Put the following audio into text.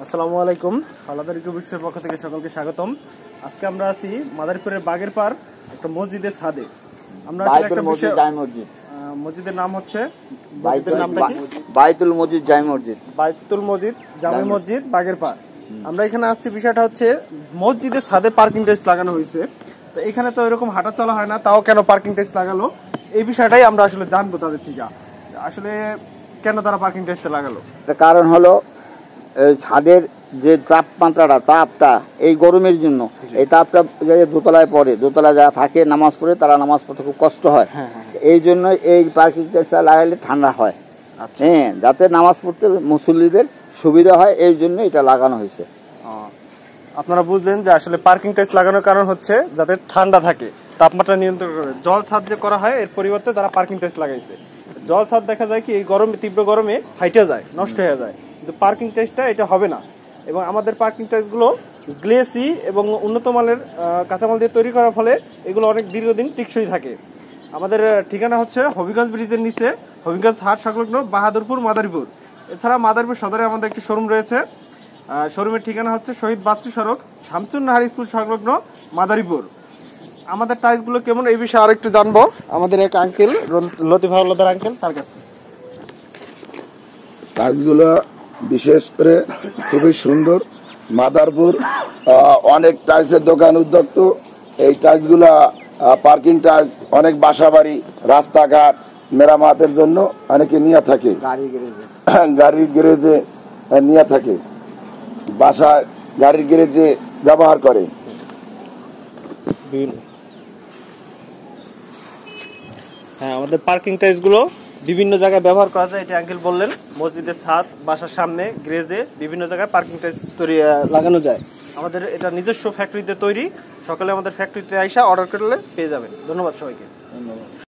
আসসালামু আলাইকুম। হালাদার কিউবিক্সের পক্ষ থেকে সকলকে স্বাগতম। আজকে আমরা আছি মাদারীপুরের বাগের পার একটা মসজিদের ছাদে। আমরা একটা মসজিদের নাম হচ্ছে বাইতুল মসজিদ জামি মসজিদ, বাইতুল মসজিদ জামি মসজিদ বাগের পার। আমরা এখানে আসছি, বিষয়টা হচ্ছে মসজিদের ছাদে পার্কিং টাইলস লাগানো হয়েছে। তো এখানে তো এরকম হাঁটা চলা হয় না, তাও কেন পার্কিং টাইলস লাগালো এই বিষয়টাই আমরা আসলে জানবো তাদের থেকে। আসলে কেন তারা পার্কিং টাইলসটা লাগালো? কারণ হলো ছাদের যে তাপটা এই গরমের জন্য, এই তাপটা দোতলায় পড়ে, দোতলায় যারা থাকে নামাজ পড়ে তারা নামাজ পড়তে খুব কষ্ট হয়। এই জন্য এই পার্কিং টাইলসটা লাগাইলে ঠান্ডা হয়, হ্যাঁ, যাতে নামাজ পড়তে মুসল্লিদের সুবিধা হয়, এই জন্য এটা লাগানো হয়েছে। আপনারা বুঝলেন যে আসলে পার্কিং টাইলস লাগানোর কারণ হচ্ছে যাতে ঠান্ডা থাকে, তাপমাত্রা নিয়ন্ত্রণ করে। জল ছাদ যে করা হয় এর পরিবর্তে তারা পার্কিং টাইলস লাগাইছে। জল ছাদ দেখা যায় কি এই গরমে, তীব্র গরমে ফাইটে যায়, নষ্ট হয়ে যায়, কিন্তু পার্কিং টাইলসটা এটা হবে না। এবং আমাদের পার্কিং টাইলসগুলো গ্লেসি এবং উন্নত মানের কাঁচামাল দিয়ে তৈরি করার ফলে এগুলো অনেক দীর্ঘদিন টিকসই থাকে। আমাদের ঠিকানা হচ্ছে হবিগঞ্জ ব্রিজের নিচে, হবিগঞ্জ হাট সংলগ্ন বাহাদুরপুর, মাদারীপুর। এছাড়া মাদারীপুর সদরে আমাদের একটি শোরুম রয়েছে। শোরুমের ঠিকানা হচ্ছে শহীদ বাচ্চু সড়ক, শামসুন নাহার স্কুল সংলগ্ন, মাদারীপুর। আমাদের টাইলসগুলো কেমন এই বিষয়ে আরেকটু জানবো আমাদের এক আঙ্কেল, লতিফ হাওলাদার আঙ্কেল, তার কাছে। টাইলসগুলো বিশেষ করে খুবই সুন্দর। মাদারপুর অনেক টাইলসের দোকান উদ্যোক্ত। এই টাইলসগুলা পার্কিং টাইলস অনেক বাসাবাড়ি, রাস্তাঘাট মেরামতের জন্য অনেকে নিয়ে থাকে, গাড়ির গ্যারেজে নিয়ে থাকে, বাসায় গাড়ির গ্যারেজে ব্যবহার করে। হ্যাঁ, আমাদের পার্কিং টাইলসগুলো বিভিন্ন জায়গায় ব্যবহার করা যায়, এটা আঙ্কেল বললেন। মসজিদের ছাদ, বাসার সামনে, গ্যারেজে বিভিন্ন জায়গায় পার্কিং টাইলস লাগানো যায়। আমাদের এটা নিজস্ব ফ্যাক্টরিতে তৈরি। সকালে আমাদের ফ্যাক্টরিতে আইসা অর্ডার করলে পেয়ে যাবেন। ধন্যবাদ সবাইকে। ধন্যবাদ।